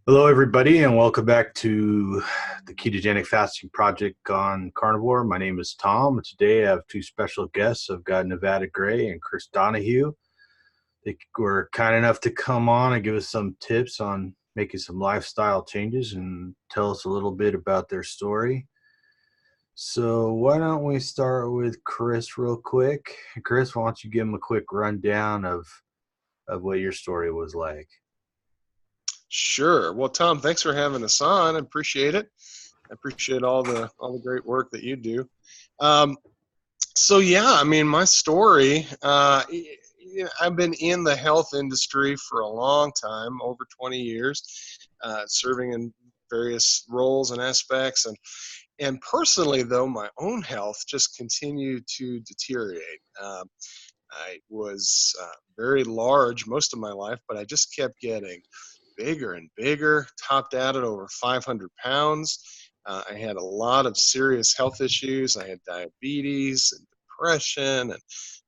Hello, everybody, and welcome back to the Ketogenic Fasting Project on Carnivore. My name is Tom, and today I have two special guests. I've got Nevada Gray and Chris Donohue. They were kind enough to come on and give us some tips on making some lifestyle changes and tell us a little bit about their story. So why don't we start with Chris real quick? Chris, why don't you give them a quick rundown of what your story was like? Sure. Well, Tom, thanks for having us on. I appreciate it. I appreciate all the great work that you do. Um, my story. I've been in the health industry for a long time, over 20 years, serving in various roles and aspects, and personally, though, my own health just continued to deteriorate. I was very large most of my life, but I just kept getting bigger and bigger, topped out at over 500 pounds. I had a lot of serious health issues. I had diabetes and depression and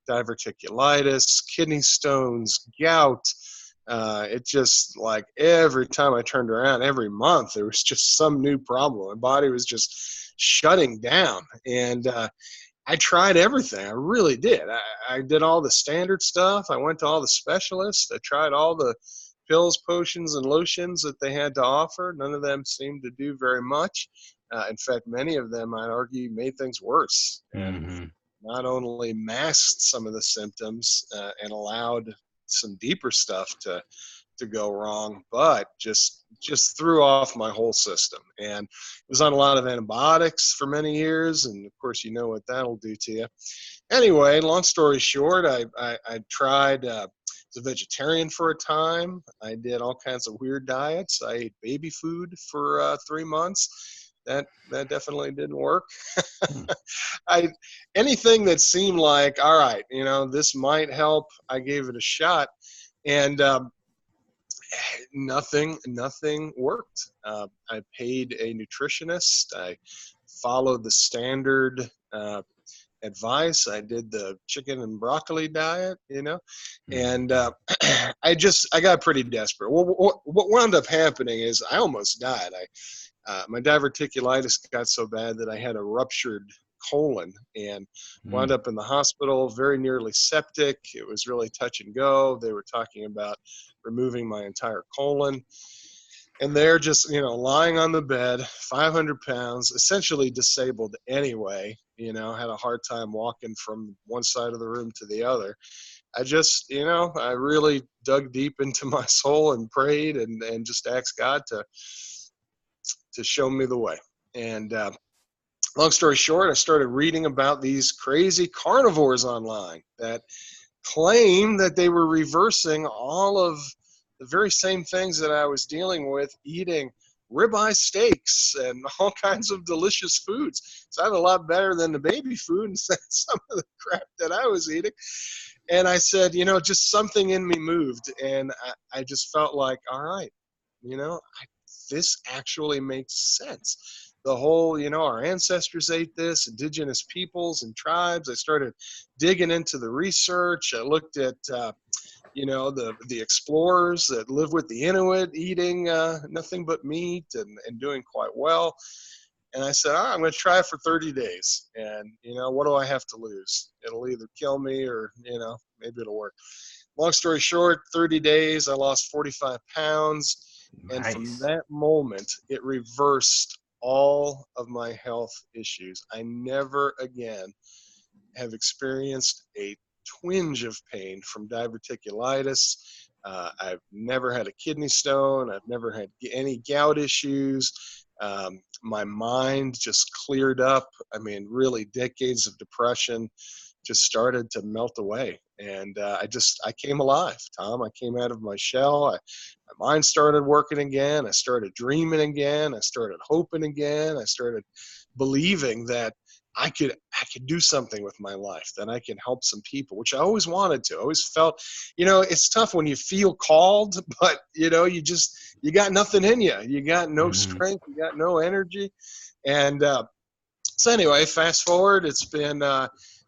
diverticulitis, kidney stones, gout. It just like every time I turned around, every month, there was just some new problem. My body was just shutting down. And I tried everything. I really did. I did all the standard stuff. I went to all the specialists. I tried all the pills, potions, and lotions that they had to offer. None of them seemed to do very much. In fact, many of them, I'd argue, made things worse and Mm-hmm. not only masked some of the symptoms and allowed some deeper stuff to go wrong, but just threw off my whole system. And was on a lot of antibiotics for many years, and of course, you know what that'll do to you. Anyway, long story short, I tried. Was a vegetarian for a time. I did all kinds of weird diets. I ate baby food for 3 months. That definitely didn't work. I anything that seemed like, all right, this might help. I gave it a shot, and nothing worked. I paid a nutritionist. I followed the standard advice. I did the chicken and broccoli diet, and I got pretty desperate. What wound up happening is I almost died. My diverticulitis got so bad that I had a ruptured colon and wound Mm-hmm. up in the hospital, very nearly septic. It was really touch and go. They were talking about removing my entire colon. And they're just, lying on the bed, 500 pounds, essentially disabled anyway, had a hard time walking from one side of the room to the other. I just, I really dug deep into my soul and prayed and just asked God to show me the way. And long story short, I started reading about these crazy carnivores online that claim that they were reversing all of the very same things that I was dealing with, eating ribeye steaks and all kinds of delicious foods. So I had a lot better than the baby food and some of the crap that I was eating. And I said, just something in me moved. And I just felt like, all right, this actually makes sense. The whole, our ancestors ate this, indigenous peoples and tribes. I started digging into the research. I looked at, the explorers that live with the Inuit eating nothing but meat and doing quite well. And I said, all right, I'm going to try it for 30 days. And, what do I have to lose? It'll either kill me or, maybe it'll work. Long story short, 30 days, I lost 45 pounds. And from Nice. that moment, it reversed all of my health issues. I never again have experienced a twinge of pain from diverticulitis. I've never had a kidney stone. I've never had any gout issues. My mind just cleared up. I mean, really, decades of depression just started to melt away. And I came alive, Tom. I came out of my shell. My mind started working again. I started dreaming again. I started hoping again. I started believing that I could do something with my life, that I can help some people, which I always wanted to. I always felt, it's tough when you feel called, but you got nothing in you. You got no Mm-hmm. strength. You got no energy. And so anyway, fast forward, it's been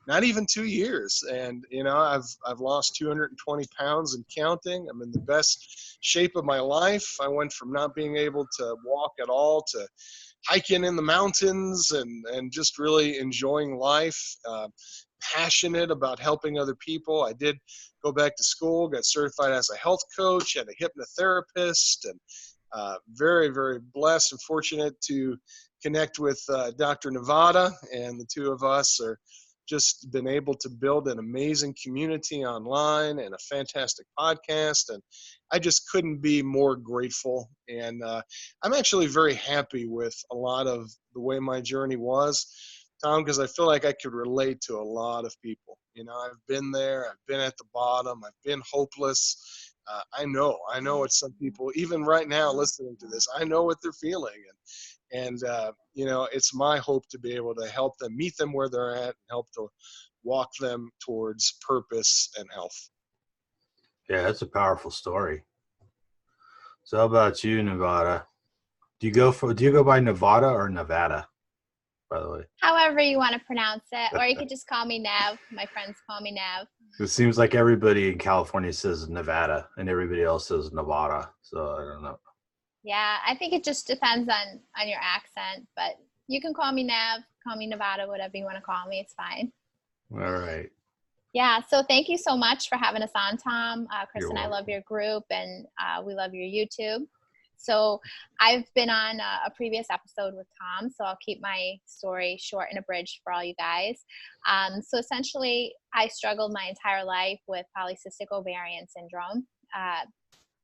not even 2 years. And, you know, I've lost 220 pounds and counting. I'm in the best shape of my life. I went from not being able to walk at all to hiking in the mountains and just really enjoying life, passionate about helping other people. I did go back to school, got certified as a health coach and a hypnotherapist, and very, very blessed and fortunate to connect with Dr. Nevada, and the two of us are just been able to build an amazing community online and a fantastic podcast. And I just couldn't be more grateful. And I'm actually very happy with a lot of the way my journey was, Tom, because I feel like I could relate to a lot of people. You know, I've been there, I've been at the bottom, I've been hopeless. I know it's some people, even right now listening to this, I know what they're feeling. And you know, it's my hope to be able to help them, meet them where they're at, and help to walk them towards purpose and health. Yeah, that's a powerful story. So how about you, Nevada? Do you go by Nevada or Nevada, by the way? However you want to pronounce it, or you could just call me Nev. My friends call me Nev. It seems like everybody in California says Nevada and everybody else says Nevada. So I don't know. Yeah, I think it just depends on your accent, but you can call me Nev, call me Nevada, whatever you want to call me. It's fine. All right. Yeah, so thank you so much for having us on, Tom. Chris You're and I welcome. love your group, and we love your YouTube. So I've been on a previous episode with Tom, so I'll keep my story short and abridged for all you guys. So essentially, I struggled my entire life with polycystic ovarian syndrome,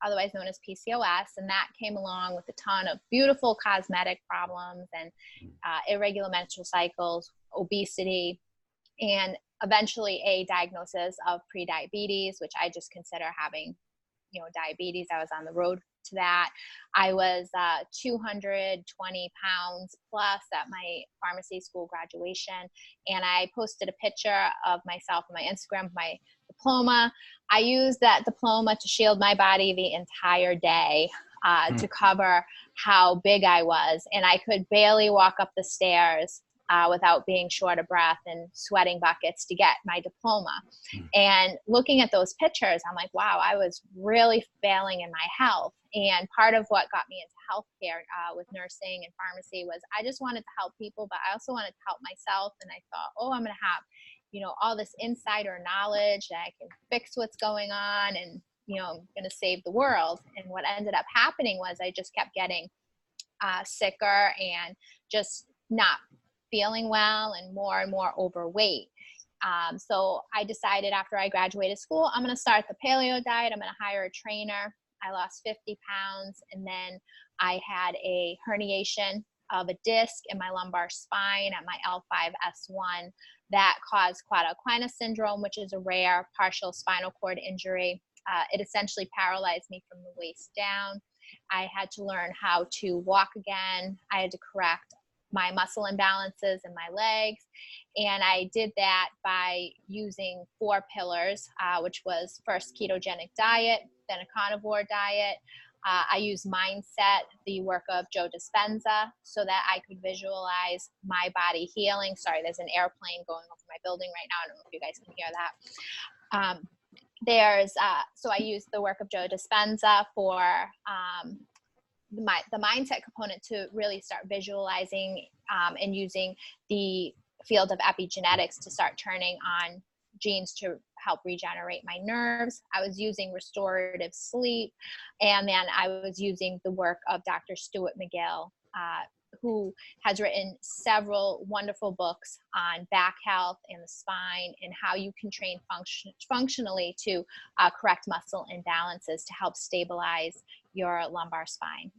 otherwise known as PCOS, and that came along with a ton of beautiful cosmetic problems and irregular menstrual cycles, obesity, and eventually a diagnosis of prediabetes, which I just consider having, diabetes. I was on the road to that. I was 220 pounds plus at my pharmacy school graduation, and I posted a picture of myself on my Instagram, my diploma. I used that diploma to shield my body the entire day to cover how big I was, and I could barely walk up the stairs without being short of breath and sweating buckets to get my diploma. And looking at those pictures, I'm like, wow, I was really failing in my health. And part of what got me into healthcare with nursing and pharmacy was I just wanted to help people, but I also wanted to help myself. And I thought, oh, I'm going to have, all this insider knowledge that I can fix what's going on, and, I'm going to save the world. And what ended up happening was I just kept getting sicker and just not feeling well and more overweight. So I decided after I graduated school, I'm going to start the paleo diet. I'm going to hire a trainer. I lost 50 pounds, and then I had a herniation of a disc in my lumbar spine at my L5-S1 that caused quad equina syndrome, which is a rare partial spinal cord injury. It essentially paralyzed me from the waist down. I had to learn how to walk again. I had to correct my muscle imbalances in my legs. And I did that by using 4 pillars, which was first ketogenic diet, then a carnivore diet. I used mindset, the work of Joe Dispenza, so that I could visualize my body healing. Sorry, there's an airplane going over my building right now. I don't know if you guys can hear that. So I used the work of Joe Dispenza for the mindset component to really start visualizing and using the field of epigenetics to start turning on genes to help regenerate my nerves. I was using restorative sleep, and then I was using the work of Dr. Stuart McGill, who has written several wonderful books on back health and the spine and how you can train functionally to correct muscle imbalances to help stabilize your lumbar spine.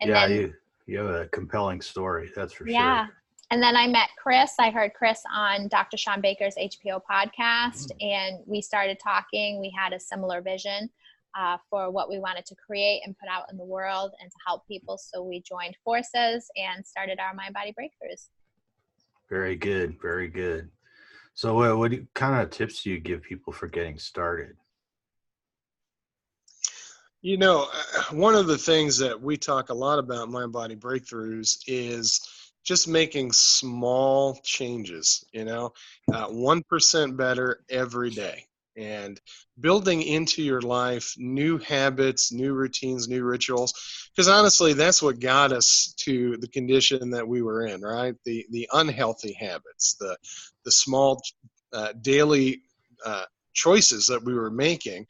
And then, you have a compelling story, that's for yeah. sure. And then I met Chris. I heard Chris on Dr. Sean Baker's HPO podcast, and we started talking. We had a similar vision for what we wanted to create and put out in the world and to help people. So we joined forces and started our Mind Body Breakthroughs. Very good. Very good. So what kind of tips do you give people for getting started? One of the things that we talk a lot about Mind Body Breakthroughs is just making small changes, 1% better every day, and building into your life new habits, new routines, new rituals. Because honestly, that's what got us to the condition that we were in, right? The unhealthy habits, the small daily choices that we were making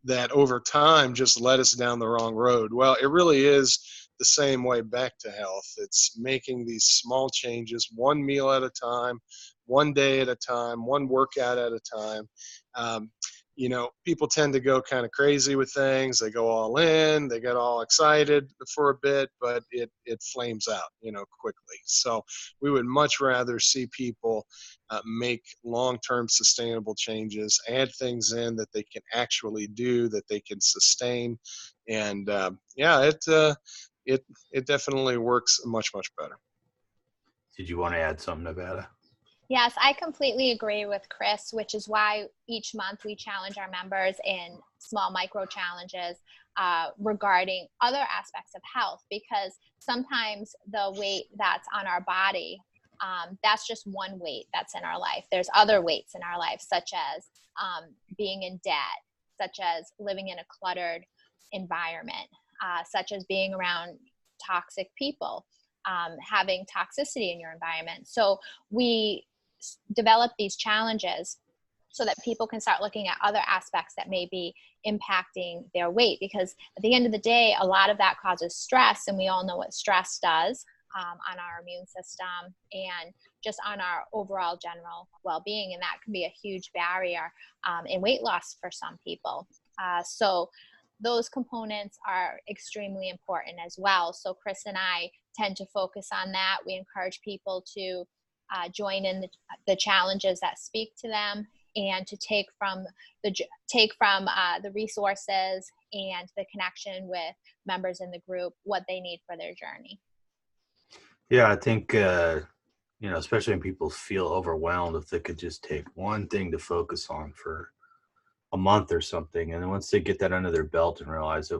that over time just led us down the wrong road. Well, it really is the same way back to health. It's making these small changes, one meal at a time, one day at a time, one workout at a time. People tend to go kind of crazy with things. They go all in, they get all excited for a bit, but it flames out, quickly. So we would much rather see people make long-term sustainable changes, add things in that they can actually do, that they can sustain. And it definitely works much, much better. Did you want to add something, Nevada? Yes, I completely agree with Chris, which is why each month we challenge our members in small micro challenges regarding other aspects of health, because sometimes the weight that's on our body, that's just one weight that's in our life. There's other weights in our life, such as being in debt, such as living in a cluttered environment, such as being around toxic people, having toxicity in your environment. So we develop these challenges so that people can start looking at other aspects that may be impacting their weight, because at the end of the day, a lot of that causes stress, and we all know what stress does on our immune system and just on our overall general well-being, and that can be a huge barrier in weight loss for some people. So those components are extremely important as well. So Chris and I tend to focus on that. We encourage people to join in the challenges that speak to them, and to take from the resources and the connection with members in the group what they need for their journey. Yeah, I think especially when people feel overwhelmed, if they could just take one thing to focus on for a month or something, and then once they get that under their belt and realize it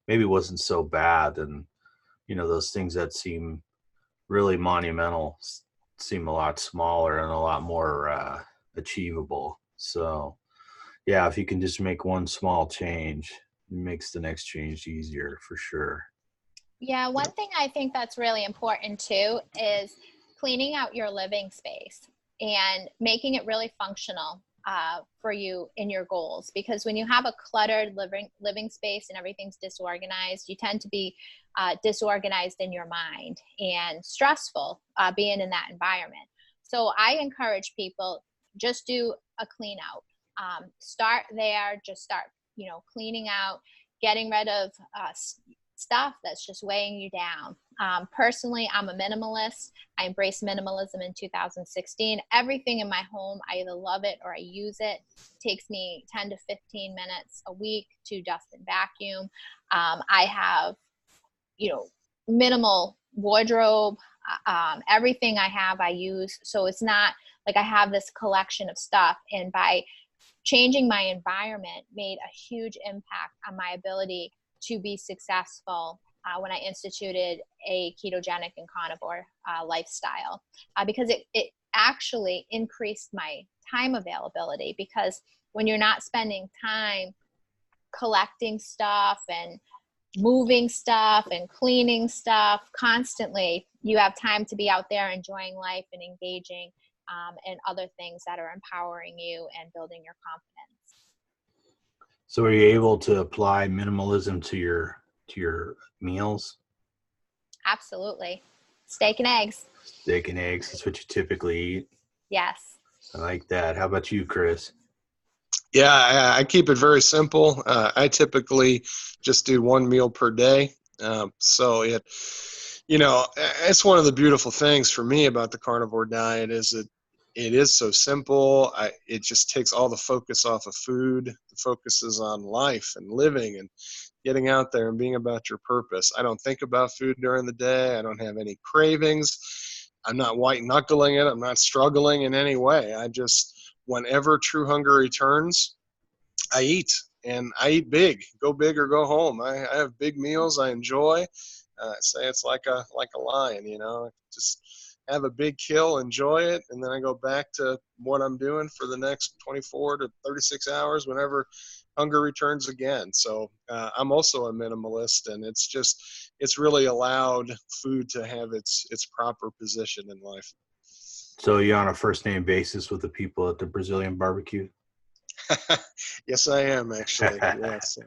maybe wasn't so bad, and those things that seem really monumental seem a lot smaller and a lot more achievable. So yeah, if you can just make one small change, it makes the next change easier for sure. Yeah, one thing I think that's really important too is cleaning out your living space and making it really functional for you in your goals. Because when you have a cluttered living space and everything's disorganized, you tend to be disorganized in your mind and stressful being in that environment. So I encourage people, just do a clean out. Start there, just start, cleaning out, getting rid of stuff that's just weighing you down. Personally, I'm a minimalist. I embraced minimalism in 2016. Everything in my home, I either love it or I use it. It takes me 10 to 15 minutes a week to dust and vacuum. I have, minimal wardrobe. Everything I have, I use. So it's not like I have this collection of stuff. And by changing my environment made a huge impact on my ability to be successful when I instituted a ketogenic and carnivore lifestyle, because it actually increased my time availability. Because when you're not spending time collecting stuff and moving stuff and cleaning stuff constantly, you have time to be out there enjoying life and engaging in other things that are empowering you and building your confidence. So are you able to apply minimalism to your meals? Absolutely. Steak and eggs. Steak and eggs, that's what you typically eat? Yes. I like that. How about you, Chris? Yeah, I keep it very simple. I typically just do one meal per day. So it's one of the beautiful things for me about the carnivore diet is that it is so simple. It just takes all the focus off of food. The focus is on life and living and getting out there and being about your purpose. I don't think about food during the day. I don't have any cravings. I'm not white knuckling it. I'm not struggling in any way. I just, whenever true hunger returns, I eat, and I eat big. Go big or go home. I have big meals I enjoy. I say it's like a lion, just have a big kill, enjoy it, and then I go back to what I'm doing for the next 24 to 36 hours whenever hunger returns again. So I'm also a minimalist, and it's really allowed food to have its proper position in life. So you're on a first name basis with the people at the Brazilian barbecue? Yes, I am actually. Yes,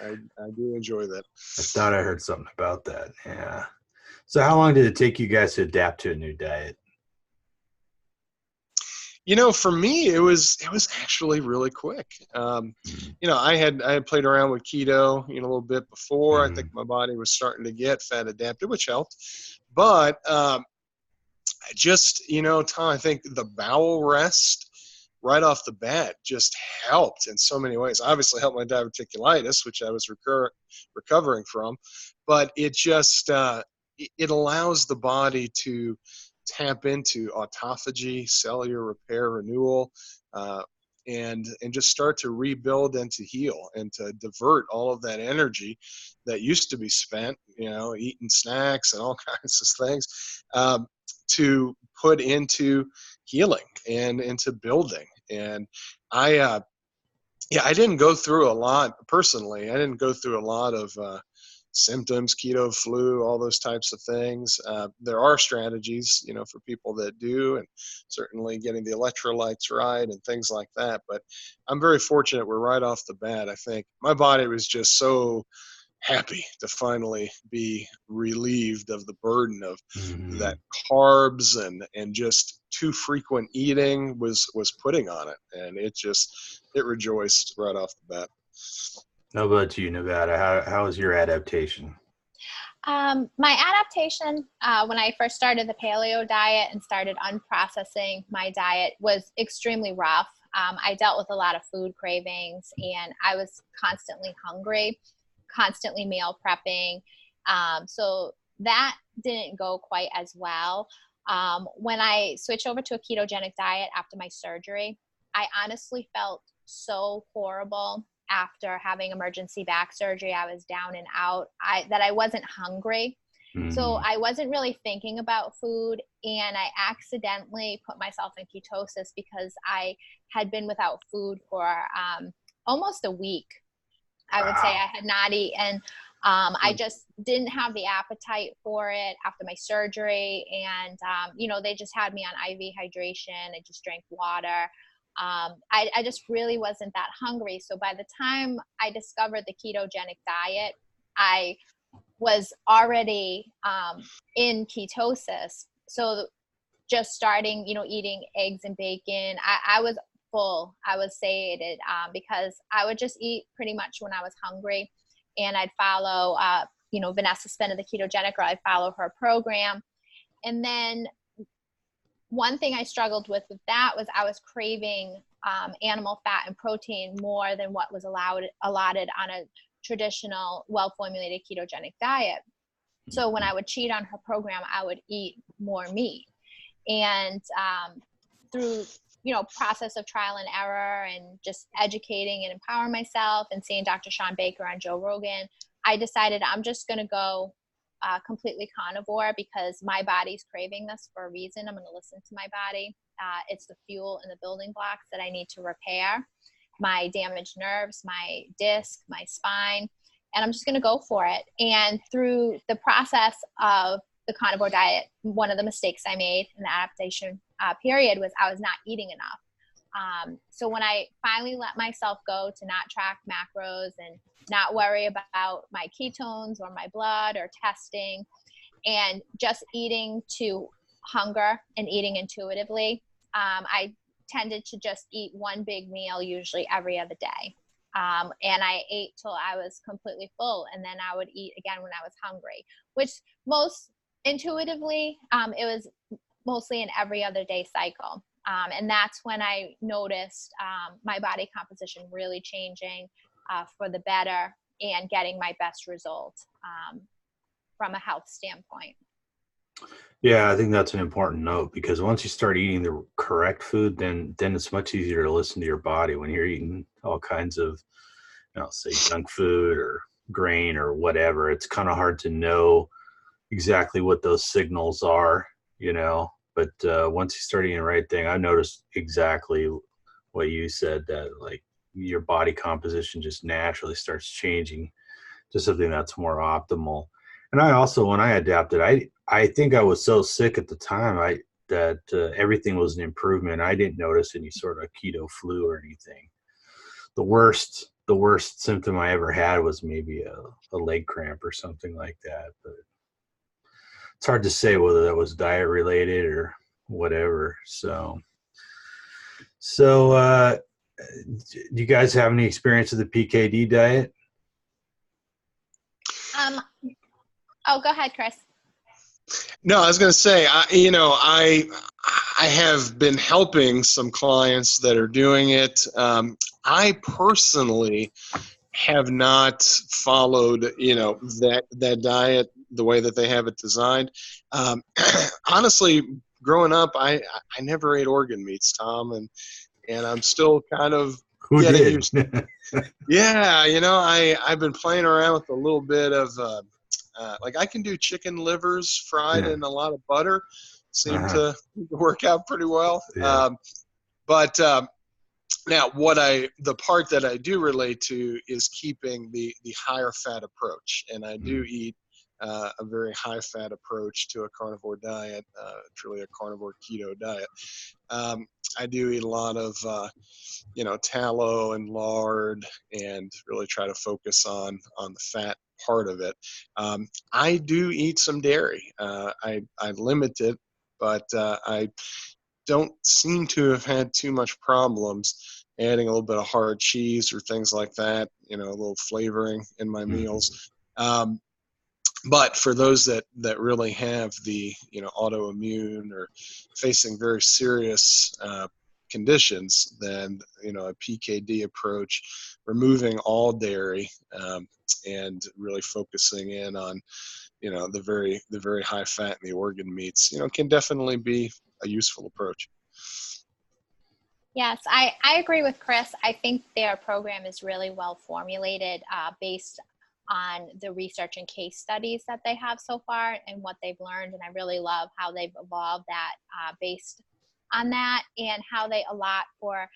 I do enjoy that. I thought I heard something about that. Yeah. So how long did it take you guys to adapt to a new diet? For me, it was actually really quick. I had played around with keto, a little bit before. I think my body was starting to get fat adapted, which helped. But Tom, I think the bowel rest right off the bat just helped in so many ways. Obviously helped my diverticulitis, which I was recovering from, but it just it allows the body to tap into autophagy, cellular repair, renewal, and just start to rebuild and to heal and to divert all of that energy that used to be spent, eating snacks and all kinds of things, to put into healing and into building. And I didn't go through a lot personally. I didn't go through a lot of symptoms, keto flu, all those types of things. There are strategies, for people that do, and certainly getting the electrolytes right and things like that. But I'm very fortunate. We're right off the bat. I think my body was just so happy to finally be relieved of the burden of that carbs and just too frequent eating was putting on it. And it rejoiced right off the bat. How about you, Nevada? How was your adaptation? My adaptation when I first started the paleo diet and started unprocessing my diet was extremely rough. I dealt with a lot of food cravings, and I was constantly hungry, constantly meal prepping. So that didn't go quite as well. When I switched over to a ketogenic diet after my surgery, I honestly felt so horrible after having emergency back surgery. I was down and out, that I wasn't hungry. So I wasn't really thinking about food, and I accidentally put myself in ketosis because I had been without food for almost a week. I would say I had not eaten. I just didn't have the appetite for it after my surgery. And, they just had me on IV hydration. I just drank water. I just really wasn't that hungry. So by the time I discovered the ketogenic diet, I was already in ketosis. So just starting, eating eggs and bacon, I was full. I was satiated because I would just eat pretty much when I was hungry. And I'd follow, Vanessa Spin of the Ketogenic, or I'd follow her program. And then one thing I struggled with that was I was craving animal fat and protein more than what was allotted on a traditional, well-formulated ketogenic diet. So when I would cheat on her program, I would eat more meat. And through, process of trial and error and just educating and empowering myself and seeing Dr. Sean Baker on Joe Rogan, I decided I'm just going to go completely carnivore because my body's craving this for a reason. I'm going to listen to my body. It's the fuel and the building blocks that I need to repair my damaged nerves, my disc, my spine, and I'm just going to go for it. And through the process of the carnivore diet, one of the mistakes I made in the adaptation period was I was not eating enough. So when I finally let myself go to not track macros and not worry about my ketones or my blood or testing, and just eating to hunger and eating intuitively, I tended to just eat one big meal, usually every other day. And I ate till I was completely full, and then I would eat again when I was hungry, which most intuitively, it was mostly an every other day cycle. And that's when I noticed my body composition really changing for the better and getting my best result from a health standpoint. Yeah, I think that's an important note, because once you start eating the correct food, then it's much easier to listen to your body. When you're eating all kinds of, say junk food or grain or whatever, it's kind of hard to know exactly what those signals are, but But once you start eating the right thing, I noticed exactly what you said, that like your body composition just naturally starts changing to something that's more optimal. And I also, when I adapted, I think I was so sick at the time that everything was an improvement. I didn't notice any sort of keto flu or anything. The worst symptom I ever had was maybe a leg cramp or something like that. But it's hard to say whether that was diet related or whatever. So do you guys have any experience with the PKD diet? Oh, go ahead, Chris. No, I was going to say, I have been helping some clients that are doing it. I personally have not followed, that diet the way that they have it designed. Honestly, growing up, I never ate organ meats, Tom, and I'm still kind of Who getting did? used to it. Yeah, I've been playing around with a little bit of, like I can do chicken livers fried in a lot of butter. Seem to work out pretty well. Yeah. But now the part that I do relate to is keeping the higher fat approach. And I do eat a very high fat approach to a carnivore diet, truly a carnivore keto diet. I do eat a lot of, tallow and lard, and really try to focus on the fat part of it. I do eat some dairy. I limit it, but I don't seem to have had too much problems adding a little bit of hard cheese or things like that, a little flavoring in my meals. But for those that really have the, autoimmune or facing very serious conditions, then, a PKD approach, removing all dairy, and really focusing in on, the very high fat in the organ meats, can definitely be a useful approach. Yes, I agree with Chris. I think their program is really well formulated based on the research and case studies that they have so far and what they've learned. And I really love how they've evolved that based on that, and how they allot for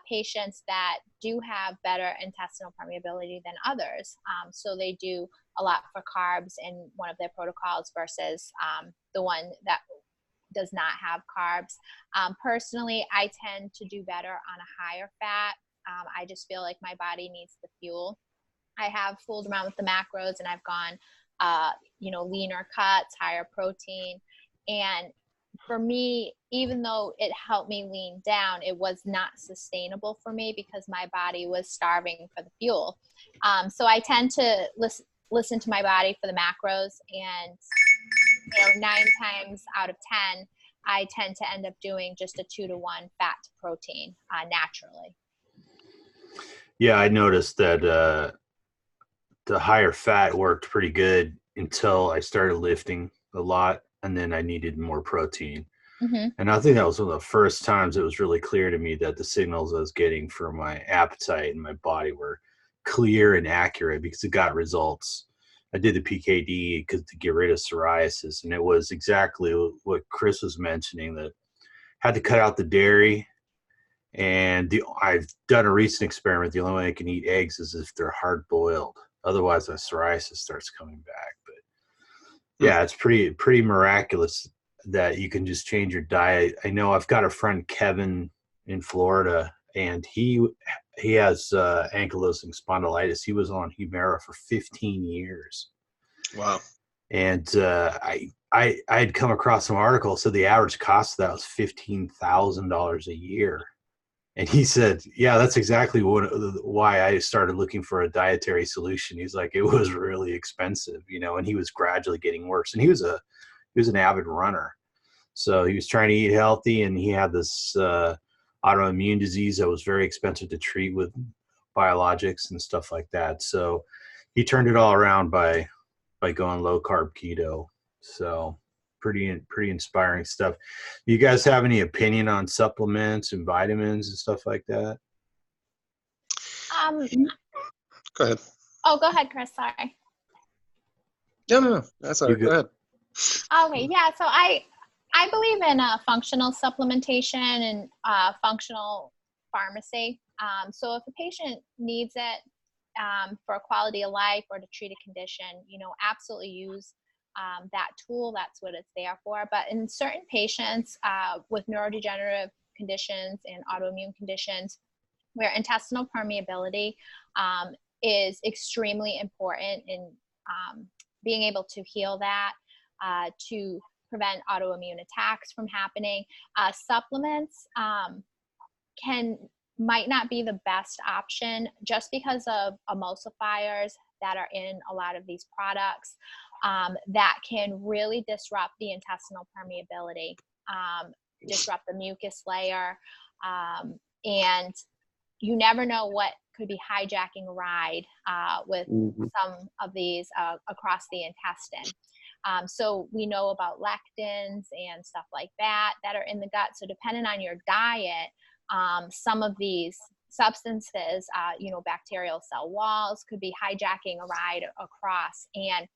patients that do have better intestinal permeability than others. So they do a lot for carbs in one of their protocols versus the one that does not have carbs. Personally, I tend to do better on a higher fat. I just feel like my body needs the fuel. I have fooled around with the macros, and I've gone, leaner cuts, higher protein. And for me, even though it helped me lean down, it was not sustainable for me because my body was starving for the fuel. So I tend to listen to my body for the macros, and 9 times out of 10, I tend to end up doing just a 2-to-1 fat to protein naturally. Yeah, I noticed that the higher fat worked pretty good until I started lifting a lot, and then I needed more protein. Mm-hmm. And I think that was one of the first times it was really clear to me that the signals I was getting for my appetite and my body were clear and accurate, because it got results. I did the PKD to get rid of psoriasis, and it was exactly what Chris was mentioning, that had to cut out the dairy. And I've done a recent experiment. The only way I can eat eggs is if they're hard boiled. Otherwise, the psoriasis starts coming back. But yeah, it's pretty miraculous that you can just change your diet. I know I've got a friend, Kevin, in Florida, and he has ankylosing spondylitis. He was on Humira for 15 years. Wow. And I had come across some articles, so the average cost of that was $15,000 a year. And he said, yeah, that's exactly why I started looking for a dietary solution. He's like, it was really expensive, and he was gradually getting worse. And he was an avid runner. So he was trying to eat healthy, and he had this autoimmune disease that was very expensive to treat with biologics and stuff like that. So he turned it all around by going low carb keto. So pretty inspiring stuff. Do you guys have any opinion on supplements and vitamins and stuff like that? Go ahead. Oh, go ahead, Chris. Sorry. No. That's all right. Go ahead. Okay. Yeah. So I believe in functional supplementation and functional pharmacy. So if a patient needs it for a quality of life or to treat a condition, absolutely use that tool. That's what it's there for. But in certain patients with neurodegenerative conditions and autoimmune conditions, where intestinal permeability is extremely important in being able to heal that, to prevent autoimmune attacks from happening. Supplements might not be the best option just because of emulsifiers that are in a lot of these products that can really disrupt the intestinal permeability, disrupt the mucus layer, and you never know what could be hijacking a ride with some of these across the intestine. So we know about lectins and stuff like that are in the gut. So depending on your diet, some of these substances, bacterial cell walls could be hijacking a ride across. And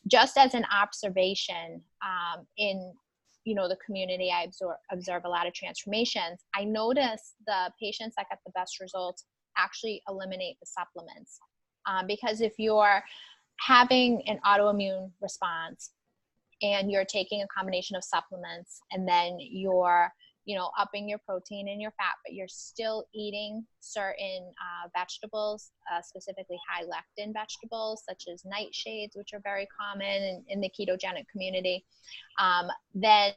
just as an observation in the community, I observe a lot of transformations. I notice the patients that get the best results actually eliminate the supplements. Because if you're having an autoimmune response and you're taking a combination of supplements and then you're upping your protein and your fat, but you're still eating certain vegetables, specifically high lectin vegetables, such as nightshades, which are very common in the ketogenic community, then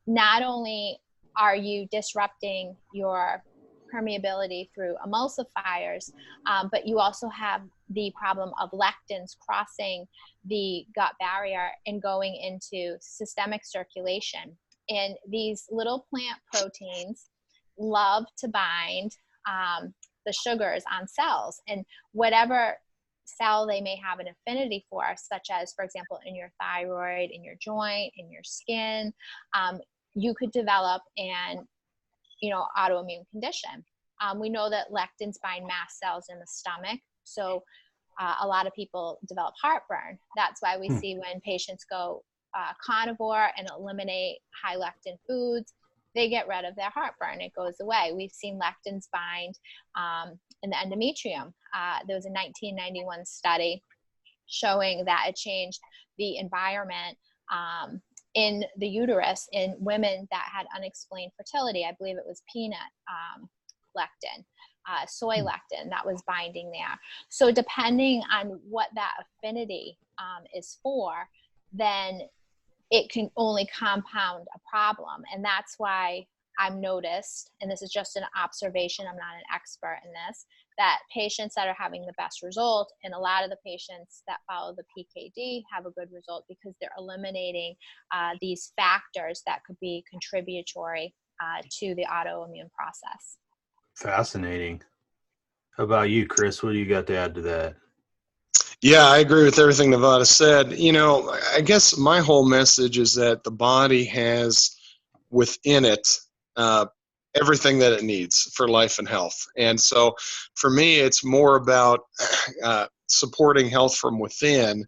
not only are you disrupting your permeability through emulsifiers, but you also have the problem of lectins crossing the gut barrier and going into systemic circulation. And these little plant proteins love to bind the sugars on cells, and whatever cell they may have an affinity for, such as, for example, in your thyroid, in your joint, in your skin, you could develop an autoimmune condition. We know that lectins bind mast cells in the stomach, so a lot of people develop heartburn. That's why we see when patients go carnivore and eliminate high lectin foods, they get rid of their heartburn. It goes away. We've seen lectins bind in the endometrium. There was a 1991 study showing that it changed the environment in the uterus in women that had unexplained fertility. I believe it was peanut lectin, soy lectin that was binding there. So depending on what that affinity is for, then it can only compound a problem. And that's why I've noticed, and this is just an observation, I'm not an expert in this, that patients that are having the best result, and a lot of the patients that follow the PKD have a good result because they're eliminating these factors that could be contributory to the autoimmune process. Fascinating. How about you, Chris? What do you got to add to that? Yeah, I agree with everything Nevada said. I guess my whole message is that the body has within it everything that it needs for life and health. And so for me, it's more about supporting health from within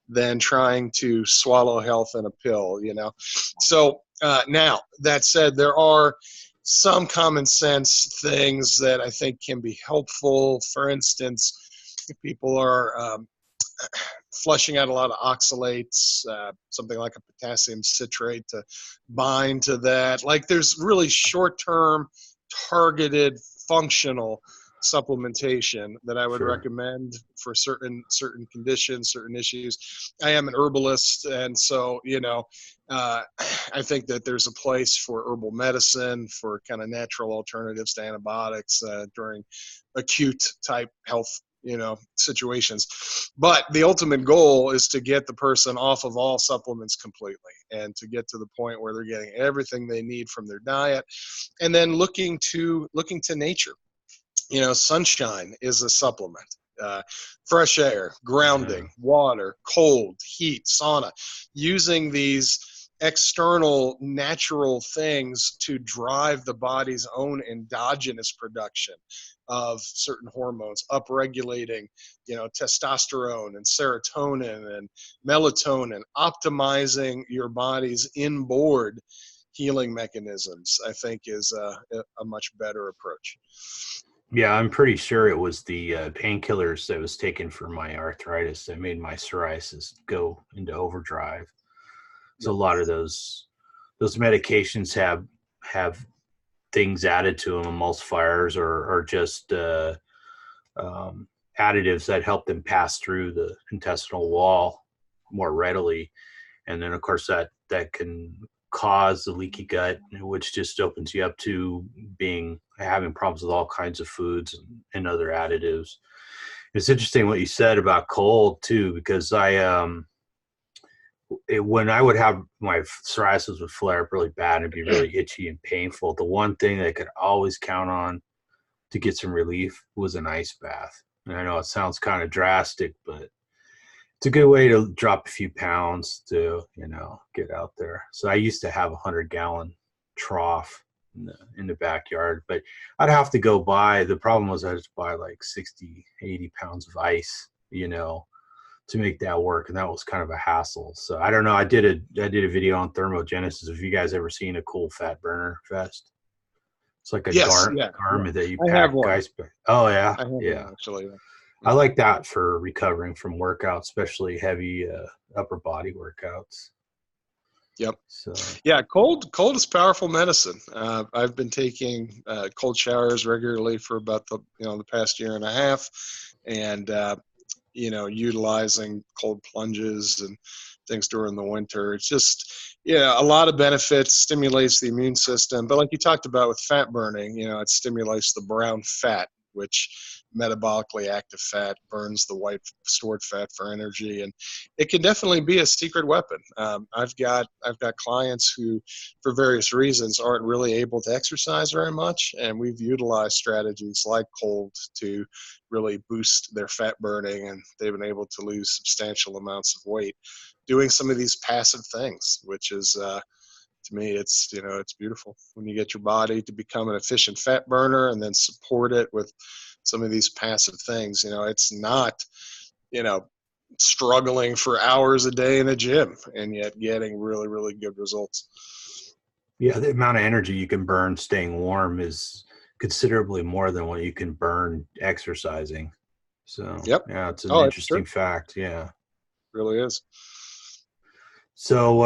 than trying to swallow health in a pill, So now, that said, there are some common sense things that I think can be helpful. For instance, if people are flushing out a lot of oxalates, something like a potassium citrate to bind to that. Like, there's really short-term, targeted, functional supplementation that I would recommend for certain conditions, certain issues. I am an herbalist, and so I think that there's a place for herbal medicine, for kind of natural alternatives to antibiotics during acute type health situations. But the ultimate goal is to get the person off of all supplements completely and to get to the point where they're getting everything they need from their diet, and then looking to nature. Sunshine is a supplement. Fresh air, grounding, water, cold, heat, sauna, using these external natural things to drive the body's own endogenous production of certain hormones, upregulating, testosterone and serotonin and melatonin, optimizing your body's inboard healing mechanisms, I think is a much better approach. Yeah, I'm pretty sure it was the painkillers that was taken for my arthritis that made my psoriasis go into overdrive. So a lot of those medications have things added to them, emulsifiers or just additives that help them pass through the intestinal wall more readily. And then, of course, that can cause the leaky gut, which just opens you up to having problems with all kinds of foods and other additives. It's interesting what you said about cold too, because when I would have my psoriasis would flare up really bad and it'd be really itchy and painful, the one thing that I could always count on to get some relief was an ice bath. And I know it sounds kind of drastic, but it's a good way to drop a few pounds to, get out there. So I used to have a 100-gallon trough in the backyard, but I'd have to go buy. The problem was I had to buy like 60, 80 pounds of ice, to make that work. And that was kind of a hassle. So I don't know. I did a video on thermogenesis. Have you guys ever seen a cool fat burner vest? It's like a garment that you pack ice. Oh yeah. Yeah. Actually. I like that for recovering from workouts, especially heavy upper body workouts. Yep. So yeah, cold is powerful medicine. I've been taking cold showers regularly for about the past year and a half, and utilizing cold plunges and things during the winter. It's just a lot of benefits. Stimulates the immune system, but like you talked about with fat burning, it stimulates the brown fat, which metabolically active fat burns the white stored fat for energy, and it can definitely be a secret weapon. I've got clients who, for various reasons, aren't really able to exercise very much, and we've utilized strategies like cold to really boost their fat burning, and they've been able to lose substantial amounts of weight doing some of these passive things, which is to me, it's beautiful when you get your body to become an efficient fat burner and then support it with some of these passive things. It's not, struggling for hours a day in a gym and yet getting really, really good results. Yeah, the amount of energy you can burn staying warm is considerably more than what you can burn exercising. So yeah, it's an interesting fact. Yeah, it really is. So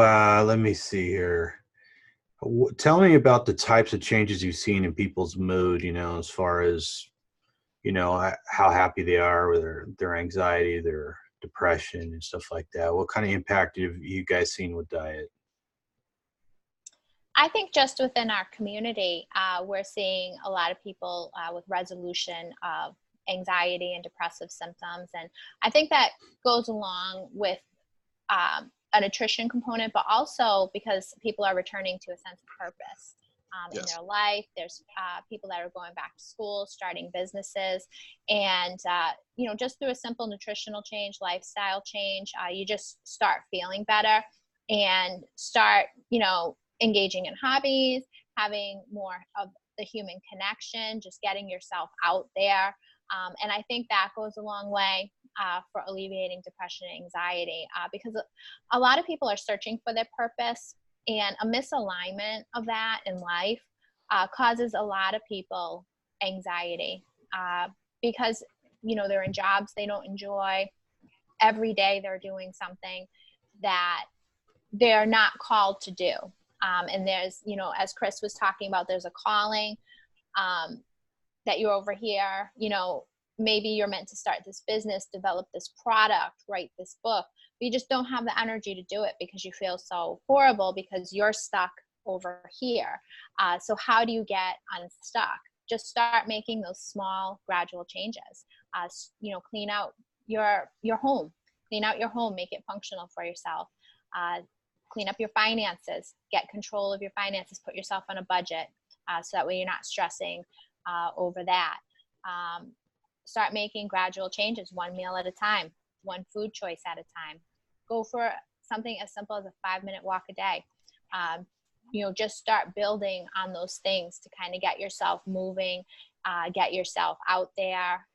let me see here. Tell me about the types of changes you've seen in people's mood, as far as, how happy they are with their anxiety, their depression and stuff like that. What kind of impact have you guys seen with diet? I think just within our community, we're seeing a lot of people with resolution of anxiety and depressive symptoms. And I think that goes along with a nutrition component, but also because people are returning to a sense of purpose in their life. There's people that are going back to school, starting businesses, and just through a simple nutritional change, lifestyle change, you just start feeling better and start, engaging in hobbies, having more of the human connection, just getting yourself out there. And I think that goes a long way for alleviating depression and anxiety, because a lot of people are searching for their purpose, and a misalignment of that in life causes a lot of people anxiety because, they're in jobs they don't enjoy. Every day they're doing something that they're not called to do. And there's, as Chris was talking about, there's a calling that you're over here, maybe you're meant to start this business, develop this product, write this book, but you just don't have the energy to do it because you feel so horrible because you're stuck over here. So how do you get unstuck? Just start making those small, gradual changes. Clean out your home. Clean out your home. Make it functional for yourself. Clean up your finances. Get control of your finances. Put yourself on a budget so that way you're not stressing over that. Start making gradual changes, one meal at a time, one food choice at a time. Go for something as simple as a 5-minute walk a day. just start building on those things to kind of get yourself moving, get yourself out there.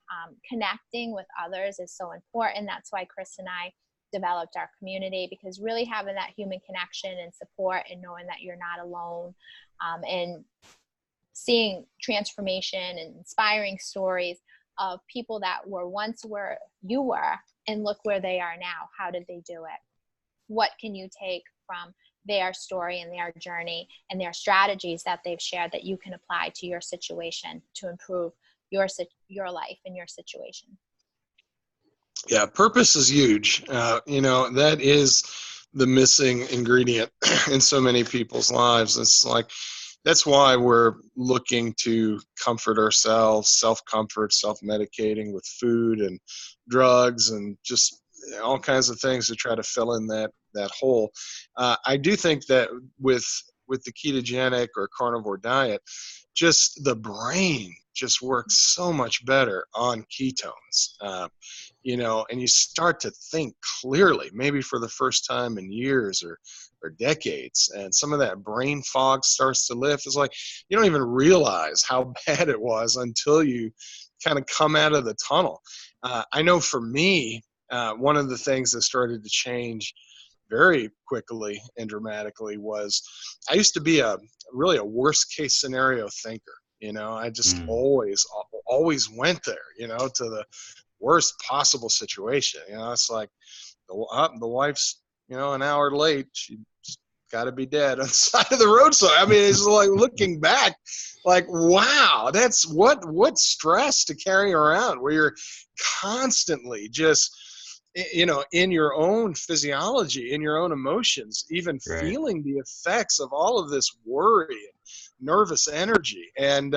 Connecting with others is so important. That's why Chris and I developed our community, because really having that human connection and support and knowing that you're not alone, and seeing transformation and inspiring stories of people that were once where you were and look where they are now. How did they do it? What can you take from their story and their journey and their strategies that they've shared that you can apply to your situation to improve your life and your situation? Yeah, purpose is huge. That is the missing ingredient in so many people's lives. It's like, that's why we're looking to comfort ourselves, self-comfort, self-medicating with food and drugs and just all kinds of things to try to fill in that hole. I do think that with the ketogenic or carnivore diet, just the brain just works so much better on ketones. And you start to think clearly, maybe for the first time in years or decades, and some of that brain fog starts to lift. It's like you don't even realize how bad it was until you kind of come out of the tunnel. I know for me, one of the things that started to change very quickly and dramatically was I used to be really a worst case scenario thinker. I just always went there, to the worst possible situation. It's like the wife's, an hour late. She's got to be dead on the side of the road. So, I mean, it's like looking back, like, wow, that's what stress to carry around where you're constantly just, in your own physiology, in your own emotions, even feeling the effects of all of this worry and nervous energy. And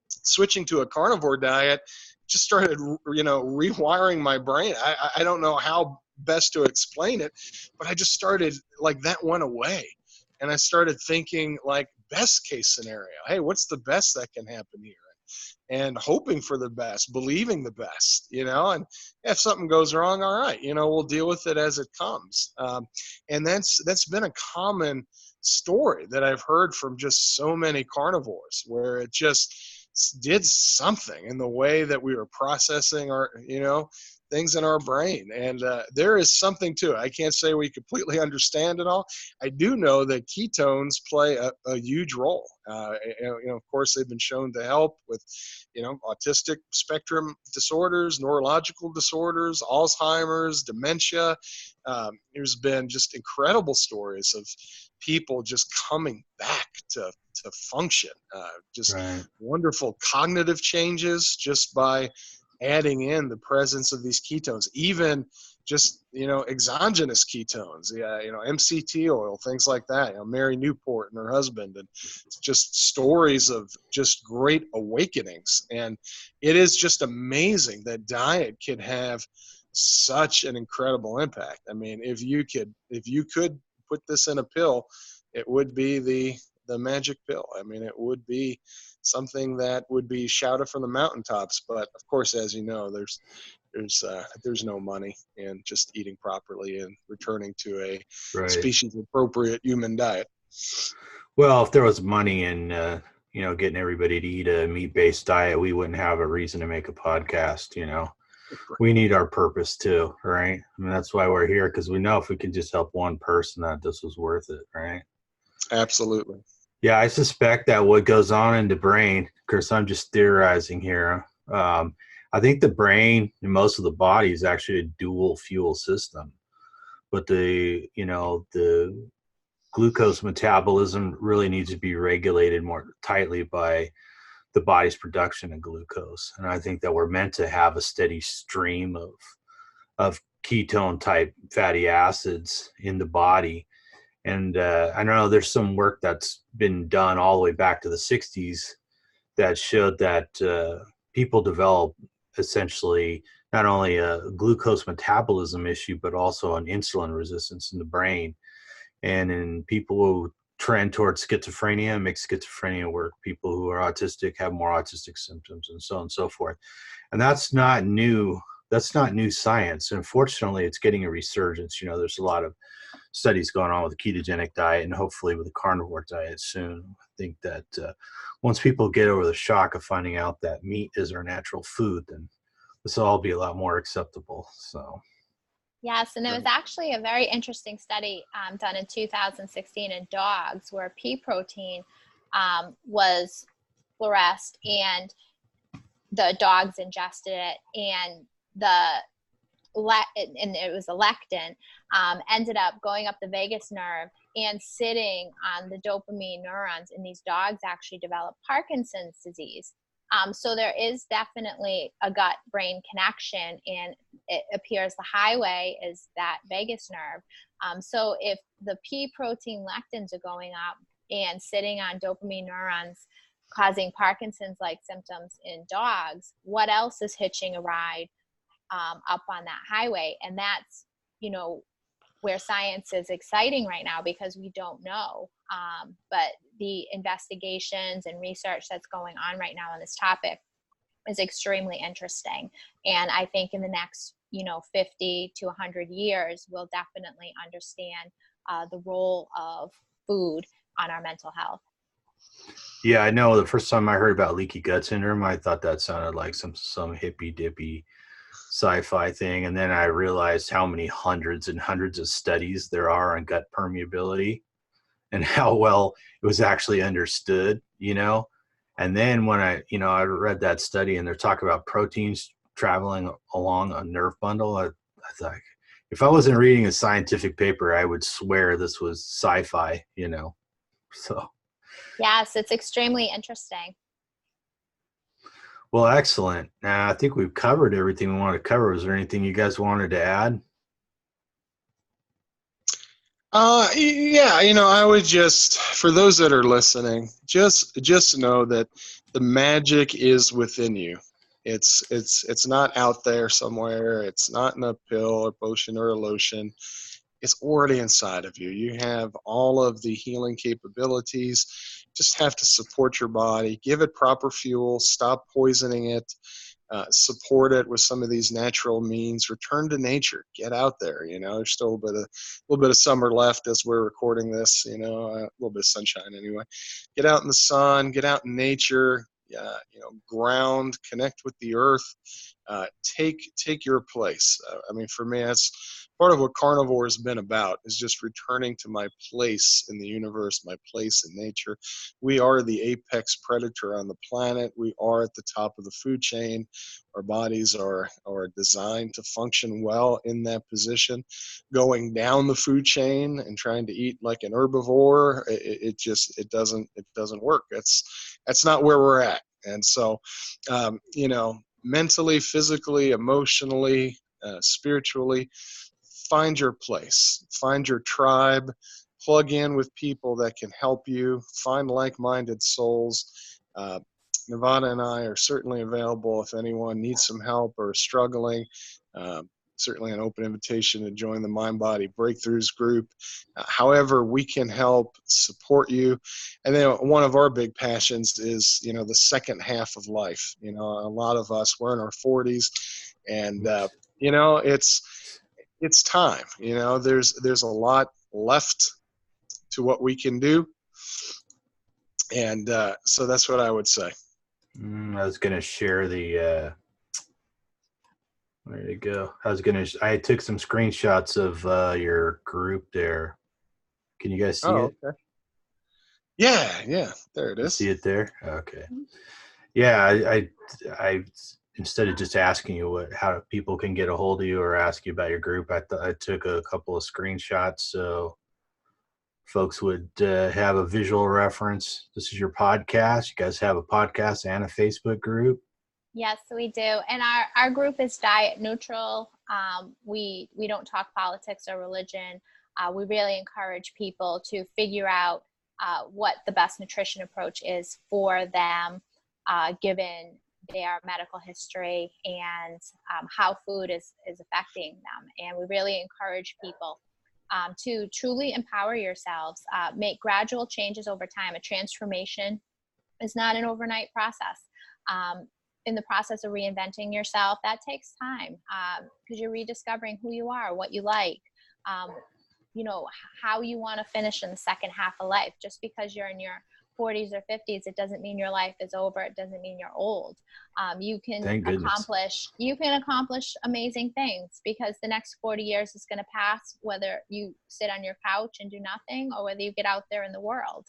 switching to a carnivore diet just started, rewiring my brain. I don't know how best to explain it, but I just started, like, that went away. And I started thinking, like, best case scenario. Hey, what's the best that can happen here? And hoping for the best, believing the best, and if something goes wrong, all right, we'll deal with it as it comes. And that's been a common story that I've heard from just so many carnivores, where it just did something in the way that we were processing our, things in our brain. And there is something to it. I can't say we completely understand it all. I do know that ketones play a huge role. Of course, they've been shown to help with, autistic spectrum disorders, neurological disorders, Alzheimer's, dementia. There's been just incredible stories of people just coming back to function, wonderful cognitive changes just by adding in the presence of these ketones, even just, exogenous ketones, MCT oil, things like that. Mary Newport and her husband, and just stories of just great awakenings. And it is just amazing that diet can have such an incredible impact. I mean, if you could put this in a pill, it would be the magic pill. I mean, it would be something that would be shouted from the mountaintops. But of course, as you know, there's no money in just eating properly and returning to a species appropriate human diet. Well, if there was money in getting everybody to eat a meat-based diet, we wouldn't have a reason to make a podcast. We need our purpose too, right? I mean, that's why we're here, because we know if we can just help one person, that this was worth it, right? Absolutely. Yeah, I suspect that what goes on in the brain, Chris, I'm just theorizing here. I think the brain and most of the body is actually a dual fuel system, but the glucose metabolism really needs to be regulated more tightly by the body's production of glucose. And I think that we're meant to have a steady stream of ketone type fatty acids in the body. And I know there's some work that's been done all the way back to the 60s that showed that people develop essentially not only a glucose metabolism issue, but also an insulin resistance in the brain. And in people who trend towards schizophrenia, make schizophrenia work. People who are autistic have more autistic symptoms, and so on and so forth. And that's not new that's not new science. Unfortunately, it's getting a resurgence. There's a lot of studies going on with the ketogenic diet and hopefully with the carnivore diet soon. I think that once people get over the shock of finding out that meat is our natural food, then this will all be a lot more acceptable. So. Yes, and it was actually a very interesting study done in 2016 in dogs where pea protein was fluoresced, and the dogs ingested it, and it was a lectin, ended up going up the vagus nerve and sitting on the dopamine neurons, and these dogs actually developed Parkinson's disease. So there is definitely a gut-brain connection, and it appears the highway is that vagus nerve. So if the pea protein lectins are going up and sitting on dopamine neurons, causing Parkinson's-like symptoms in dogs, what else is hitching a ride up on that highway? And that's, where science is exciting right now, because we don't know. But the investigations and research that's going on right now on this topic is extremely interesting. And I think in the next, 50 to 100 years, we'll definitely understand the role of food on our mental health. Yeah, I know the first time I heard about leaky gut syndrome, I thought that sounded like some hippy dippy sci-fi thing. And then I realized how many hundreds and hundreds of studies there are on gut permeability and how well it was actually understood, And then when I read that study and they're talking about proteins traveling along a nerve bundle, I thought, if I wasn't reading a scientific paper, I would swear this was sci-fi, So. Yes, it's extremely interesting. Well, excellent. I think we've covered everything we wanted to cover. Was there anything you guys wanted to add? Yeah, I would just, for those that are listening, just know that the magic is within you. It's not out there somewhere. It's not in a pill, a potion, or a lotion. It's already inside of you. You have all of the healing capabilities. Just have to support your body, give it proper fuel, stop poisoning it, support it with some of these natural means. Return to nature. Get out there. There's still a little bit of summer left as we're recording this. A little bit of sunshine anyway. Get out in the sun. Get out in nature. Ground. Connect with the earth. Take your place. For me, that's part of what carnivore has been about, is just returning to my place in the universe, my place in nature. We are the apex predator on the planet. We are at the top of the food chain. Our bodies are designed to function well in that position. Going down the food chain and trying to eat like an herbivore, it doesn't work. That's not where we're at. And so, mentally, physically, emotionally, spiritually, find your place, find your tribe, plug in with people that can help you, find like-minded souls. Nevada and I are certainly available if anyone needs some help or is struggling. Certainly an open invitation to join the Mind Body Breakthroughs group. However we can help support you. And then one of our big passions is, the second half of life. A lot of us, we're in our 40s, and, it's time. There's a lot left to what we can do. And so that's what I would say. I was going to share the, where did it go? I took some screenshots of your group there. Can you guys see it? Okay. Yeah, there it is. See it there? Okay. Yeah, I instead of just asking you how people can get a hold of you or ask you about your group, I took a couple of screenshots so folks would have a visual reference. This is your podcast. You guys have a podcast and a Facebook group? Yes, we do. And our group is diet neutral. We don't talk politics or religion. We really encourage people to figure out what the best nutrition approach is for them, given their medical history and how food is affecting them. And we really encourage people to truly empower yourselves, make gradual changes over time. A transformation is not an overnight process. in the process of reinventing yourself, that takes time, because you're rediscovering who you are, what you like, you know, how you want to finish in the second half of life. Just because you're in your 40s or 50s, it doesn't mean your life is over. It doesn't mean you're old. You can Thank goodness. accomplish amazing things, because the next 40 years is going to pass, whether you sit on your couch and do nothing or whether you get out there in the world.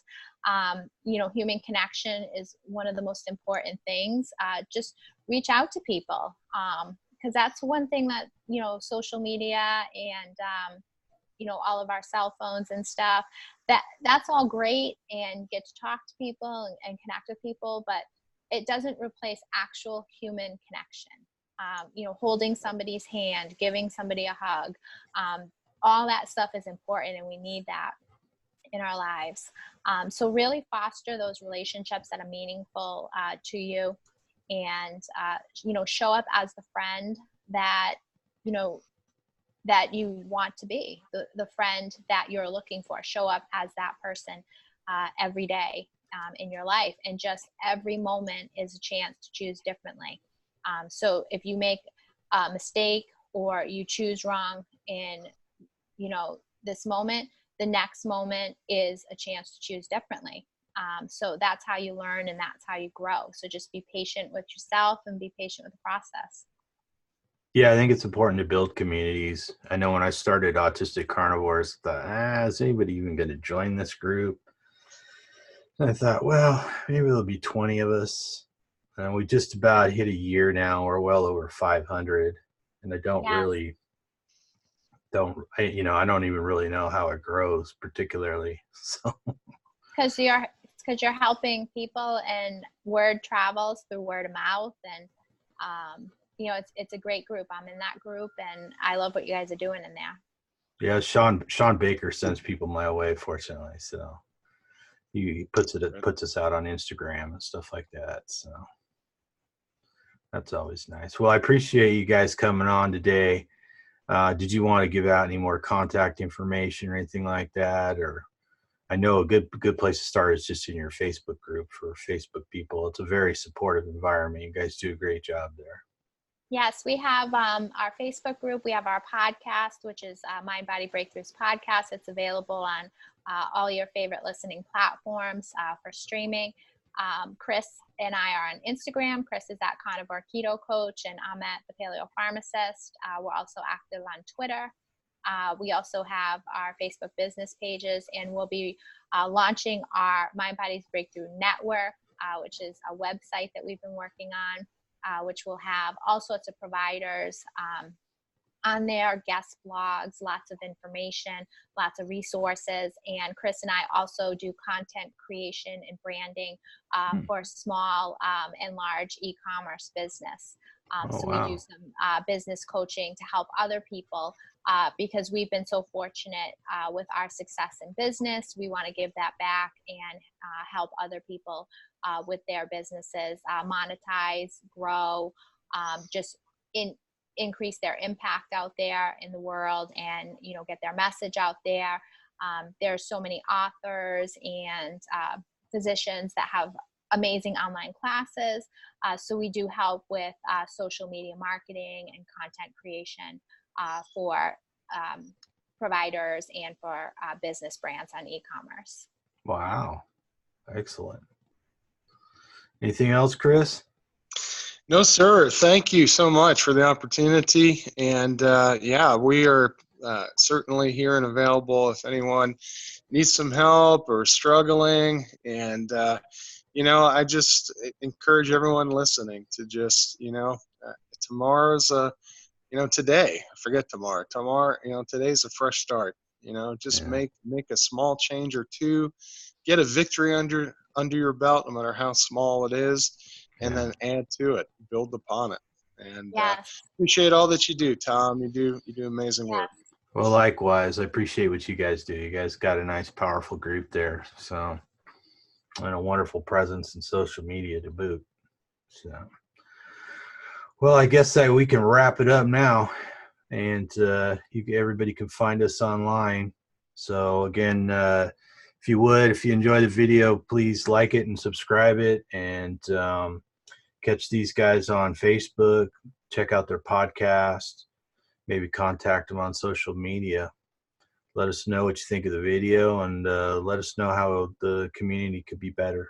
You know, human connection is one of the most important things. Just reach out to people, because that's one thing that, you know, social media and you know, all of our cell phones and stuff, that's all great, and get to talk to people and connect with people, but it doesn't replace actual human connection. You know, holding somebody's hand, giving somebody a hug, all that stuff is important, and we need that in our lives. So really foster those relationships that are meaningful to you, and you know, show up as the friend that, you know, that you want to be, the friend that you're looking for. Show up as that person every day in your life, and just every moment is a chance to choose differently. So if you make a mistake or you choose wrong in, you know, this moment, the next moment is a chance to choose differently. So that's how you learn, and that's how you grow. So just be patient with yourself and be patient with the process. Yeah, I think it's important to build communities. I know when I started Autistic Carnivores, I thought, is anybody even going to join this group? And I thought, well, maybe there'll be 20 of us. And we just about hit a year now. We're well over 500. And I don't Yes. I don't even really know how it grows particularly. So Because you're helping people, and word travels through word of mouth, and you know, it's a great group. I'm in that group, and I love what you guys are doing in there. yeah, Sean Baker sends people my way, fortunately. So he puts us out on Instagram and stuff like that. So that's always nice. Well, I appreciate you guys coming on today. Did you want to give out any more contact information or anything like that? Or I know a good place to start is just in your Facebook group for Facebook people. It's a very supportive environment. You guys do a great job there. Yes, we have our Facebook group. We have our podcast, which is Mind Body Breakthroughs Podcast. It's available on all your favorite listening platforms for streaming. Chris and I are on Instagram. Chris is at Carnivore Keto Coach, and I'm at the Paleo Pharmacist. We're also active on Twitter. We also have our Facebook business pages, and we'll be launching our Mind Body's Breakthrough Network, which is a website that we've been working on. Which will have all sorts of providers on there, guest blogs, lots of information, lots of resources. And Chris and I also do content creation and branding for small and large e-commerce business. We do some business coaching to help other people because we've been so fortunate with our success in business. We want to give that back and help other people with their businesses monetize, grow, just increase their impact out there in the world, and get their message out there. There are so many authors and physicians that have amazing online classes. So we do help with social media marketing and content creation for providers and for business brands on e-commerce. Wow. Excellent. Anything else, Chris? No, sir. Thank you so much for the opportunity. And we are certainly here and available if anyone needs some help or struggling. And, I just encourage everyone listening to just, tomorrow's, today. Forget tomorrow. Tomorrow, today's a fresh start. Just make a small change or two, get a victory under your belt, no matter how small it is, and then add to it, build upon it. And appreciate all that you do, Tom. You do amazing work. Well, likewise, I appreciate what you guys do. You guys got a nice, powerful group there. So, and a wonderful presence in social media to boot. So, well, I guess that we can wrap it up now, and everybody can find us online. So again, if you enjoy the video, please like it and subscribe it, and catch these guys on Facebook, check out their podcast, maybe contact them on social media. Let us know what you think of the video, and let us know how the community could be better.